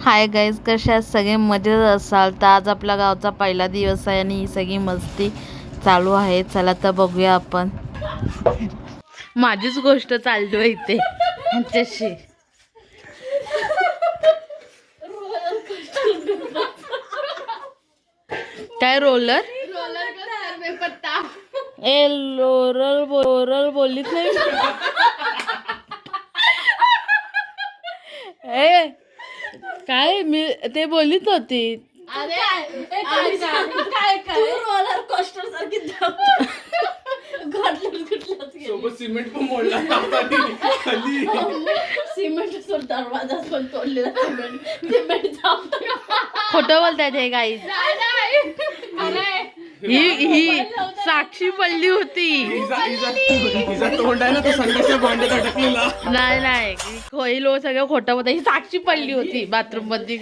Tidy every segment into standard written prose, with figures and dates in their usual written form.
Hi guys, कशा सगळे मजेत असाल तर आज आपल्या गावचा पहिला दिवस आहे आणि ही सगळी मस्ती चालू आहे. चला तर बघूया आपण. माझीच गोष्ट चालू आहे इथे त्यांच्याशी. काय रोलर ए रोलर बोललीच नाही. ए काय मी ते बोलीत होती. रोलर कोस्टर सारखी सिमेंट पण मोडला खाली. सिमेंट दरवाजा पण तोडलेला. सिमेंट खोटं बोलताय ते गाई. ही साक्षी पडली होती. तिचा तोंड आहे ना तो संघाच्या भांड्यात अडकलेला. नाही खोई लो सगळं खोटं बोलता. ही साक्षी पडली होती बाथरूम मध्ये.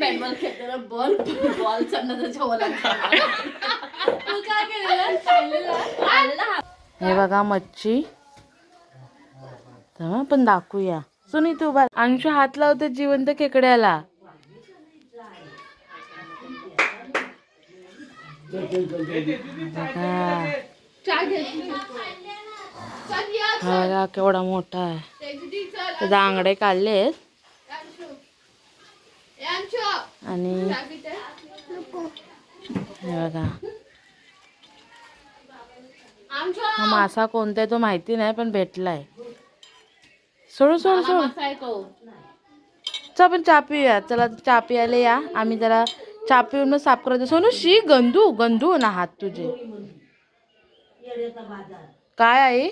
बॅटबॉल खेळताना बॉल हे बघा मच्छी. तर पण दाखवूया. सुनी तू बा अंशू हात लावते जिवंत खेकड्याला. बघा केवढा मोठा आहे. दांगडे काढलेत आणि हे बघा हा मासा कोणता आहे तो माहिती नाही पण भेटलाय. सोड चल आपण चहा पिऊया. चला चहा प्यायला या. आम्ही जरा चहा पिऊन मग साफ करायचं. सोनू शी गंदू ना हात तुझे. काय आहे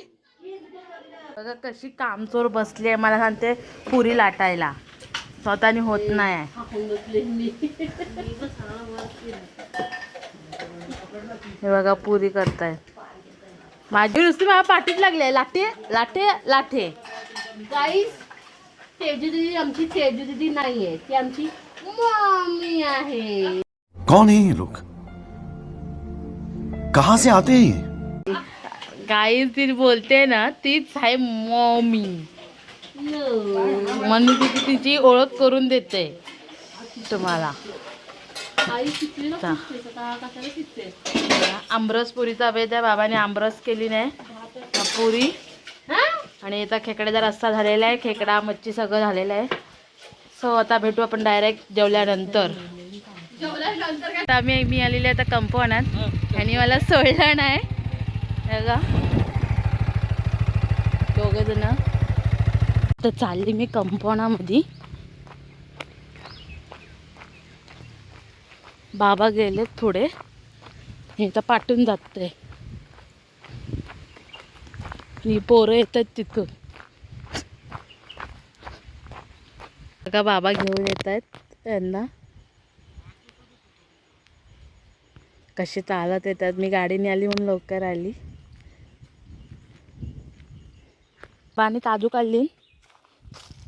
बघा कशी कामचोर बसली आहे. मला सांगते पुरी लाटायला स्वतःनी होत नाही. हे बघा पुरी करतायत. माझी नुसती माझ्या पाठीत लागली आहे. लाटे गाईस, तेजू दीदी आमची तेजू दीदी नाहीये, ती आमची मम्मी आहे. कौन है ये लोग, कहां से आते हैं? गाईज ती बोलते ना तीच आहे मम्मी. म्हणून तिची ओळख करून देते तुम्हाला. आई शिकली ना कशाला शिकते. आमरस पुरीचा वेद आहे. बाबाने आमरस केली नाही पुरी. आणि आता खेकड्याचा रस्सा झालेला आहे. खेकडा मच्छी सगळं झालेलं आहे. सो आता भेटू आपण डायरेक्ट जेवल्यानंतर. आता मी आलेली आहे आता कंपाऊंडात आणि मला सोडलं नाही. बघा दोघं जण तर चालली मी कंपाऊंडामध्ये. बाबा गेलेत थोडे. हे तर पाठवून जाते. ही पोरं येतात तिथून. बघा बाबा घेऊन येत आहेत त्यांना. कशी चालत येतात. मी गाडीने आली म्हणून लवकर आली. पाणी काजू काढली.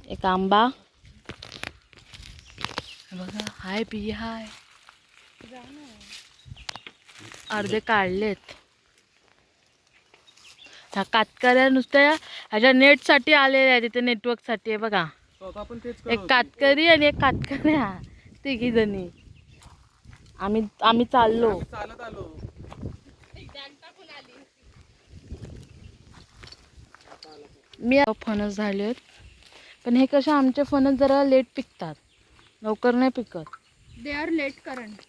एक आंबा बघा हाय पिये हाय. अर्धे काढलेत. ह्या कातकऱ्या नुसत्या ह्याच्या नेटसाठी आलेल्या आहेत. तिथे नेटवर्कसाठी आहे बघा. एक कातकरी आणि एक कातकऱ्या तिघी जणी. आम्ही चाललो. मी फणस झालेत पण हे कसे आमचे फणस जरा लेट पिकतात. लवकर नाही पिकत. They are late current.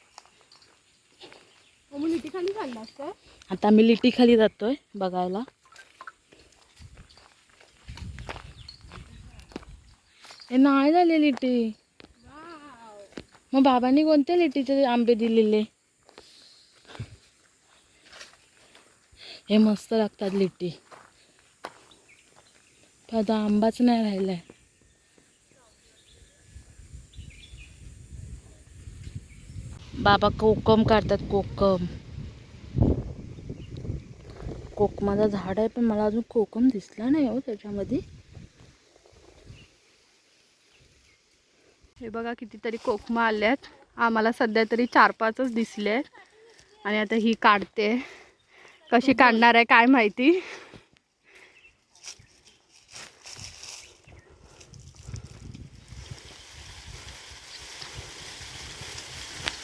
लिटी खाली चालला असतं. आता आम्ही लिटी खाली जातोय बघायला. हे नाही झाले लिटी. मग बाबांनी कोणत्या लिटीचे आंबे दिलेले. हे मस्त लागतात लिटी. पण आता आंबाच नाही राहिलाय. बाबा कोकम काढतात. कोकमाचं झाड आहे पण मला अजून कोकम दिसला नाही हो त्याच्यामध्ये. हे बघा कितीतरी कोकमा आल्यात. आम्हाला सध्या तरी 4-5च दिसले आहेत. आणि आता ही काढते. कशी काढणार आहे काय माहिती.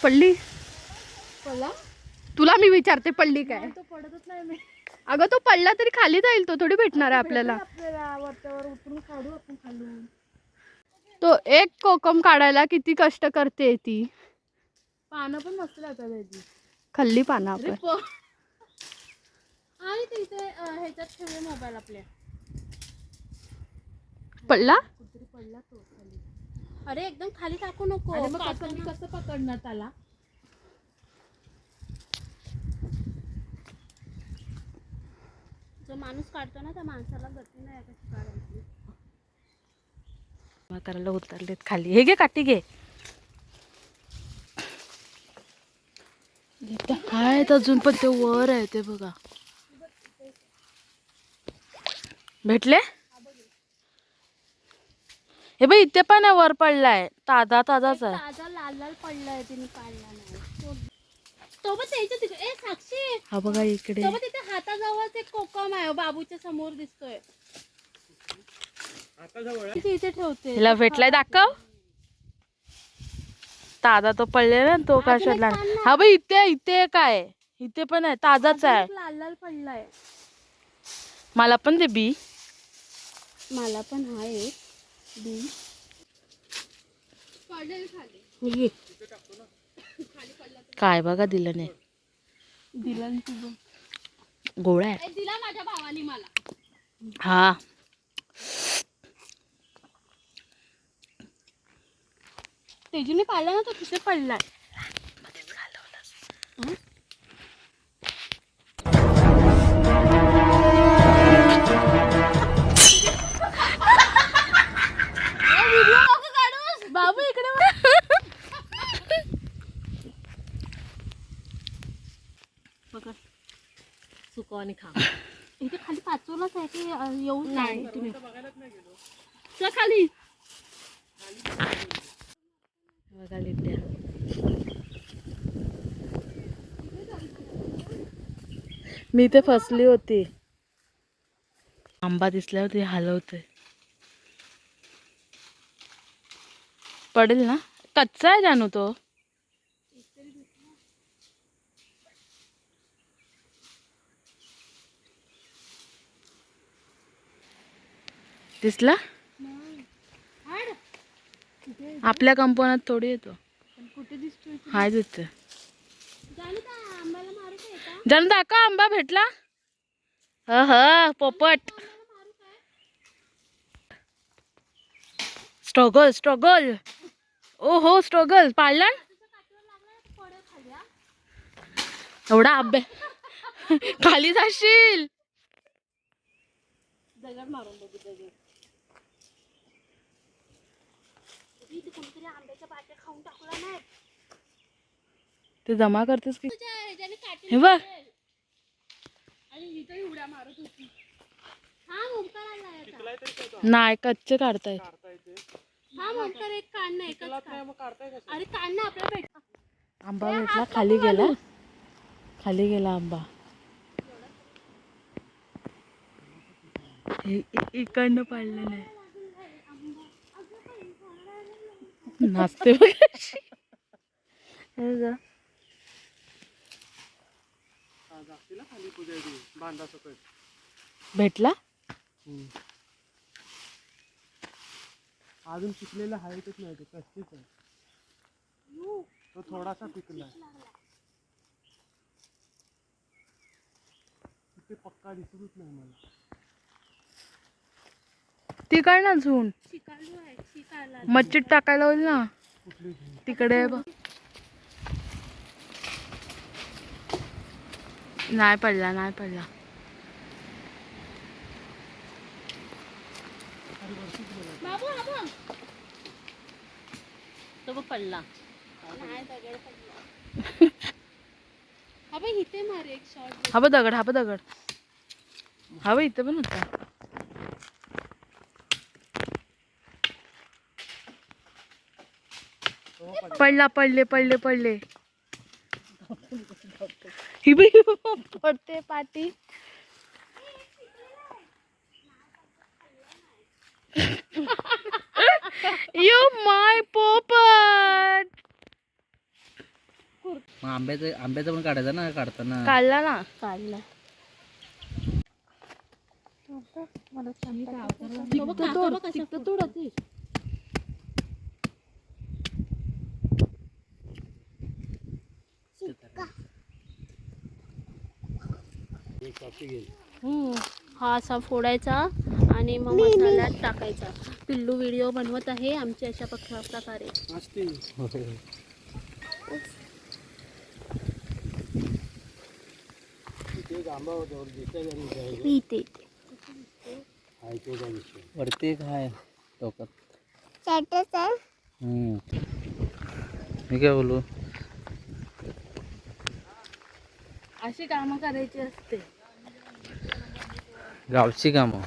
पडली पडला तुला मी विचारते पडली काय तो पडतच नाही मी अगं तो पडला तरी खाली जाईल तो थोडी भेटणार आहे आपल्याला आपल्याला वरच्यावर उतरून काढू आपण खालून तो एक कोकम काढायला किती कष्ट करते ती पानं पण मस्त लागतात त्याची खाल्ली पानं आपण आणि तिथे ह्याच्यात ठेवले मोबाईल आपल्या पडला कुठेतरी पडला तो खाली अरे एकदम खाली टाकू नको. आणि मग कसं पकडणार त्याला जो माणूस काढतो ना त्या माणसाला गती नाही कशी काढायची. करायला उतरलेत खाली हे घे काठी घे आहेत अजून पण ते वर आहे ते बघा भेटले हे बाई इथे पण आहे वर पडलाय ताजाच आहे ताजा लाल लाल पडलाय तिने काढला नाही तो पण त्याच्या तिकडे. ए साक्षी हा बघा इकडे तो पण तिथे हाताजवळच एक कोकम आहे बाबूच्या समोर दिसतोय. ती इथे ठेवते. हिला भेटलाय दाखव ताजा तो पडलेला ना तो काय शोधला हा बाई इथे काय इथे पण आहे ताजाच आहे लाल लाल पडलाय. मला पण दे बी मला पण हा एक बी काय बघा दिलं नाही दिलं तुझं गोळा आहे दिला माझ्या भावाने मला. हा तेजूने पाळला ना तो तिथे पडलाय. बाबू इकडे सुको आणि खा. इथे खाली पाचवलाच आहे की येऊ नाही तुम्ही चल खाली. बघा लिट्या मी ते फसली होती आंबा दिसल्यावर ते हलवते पडेल ना कच्चा आहे जानू तो दिसला आपल्या कंपनात थोडी येतो कुठे दिसतोय हाय तिथे जाणू का आंब्याला मारू काय का जानू दाखव आंबा भेटला ह पोपट स्ट्रगल ओ हो स्ट्रगल पाळला एवढा अभ्यास खाली जाशील दगड मारून बघू दगड. इथे कोणतरी आंब्याच्या बाट्या खाऊन टाकला नाही. ते जमा करतेस की तुझ्या ह्याच्याने काठी हे बघ आणि ही तर उड्या मारत होती. हा ओंकार आलाय आता. नाही कच्चे काढताय हा ओंकार एक काढणं एकच काढ. अरे काढणं आपल्या भेट. आंबा भेटला खाली गेला आंबा इकडनं पाडलं नाही नाचते भेटला अजून पिकलेला हायतच नाही तो कच्चीच आहे तो थोडासा पिकला ते पक्का दिसतच नाही मला तिकडनं झुंड शिकालू आहे शिकायला. मच्छीत टाकायला होईल ना तिकडे आहे बघ नाही पडला बाबू हा बघ तो बघ पडला नाही दगड पडला. हा बघ इथे मार एक शॉट. हा बघ दगड हा बघ इथे पण होता पडले ही बाई पडते पाटी यू माय पोपट मग आंब्याचं पण काढायचं ना काढताना. काढला ना. काढला हा असा फोडायचा आणि मग मसाल्यात टाकायचा. पिल्लू व्हिडिओ बनवत आहे आमच्या अशा प्रकारे. इथे वरती काय डोक्यात. मी काय बोलू. अशी कामं करायची असते. गावची कामं.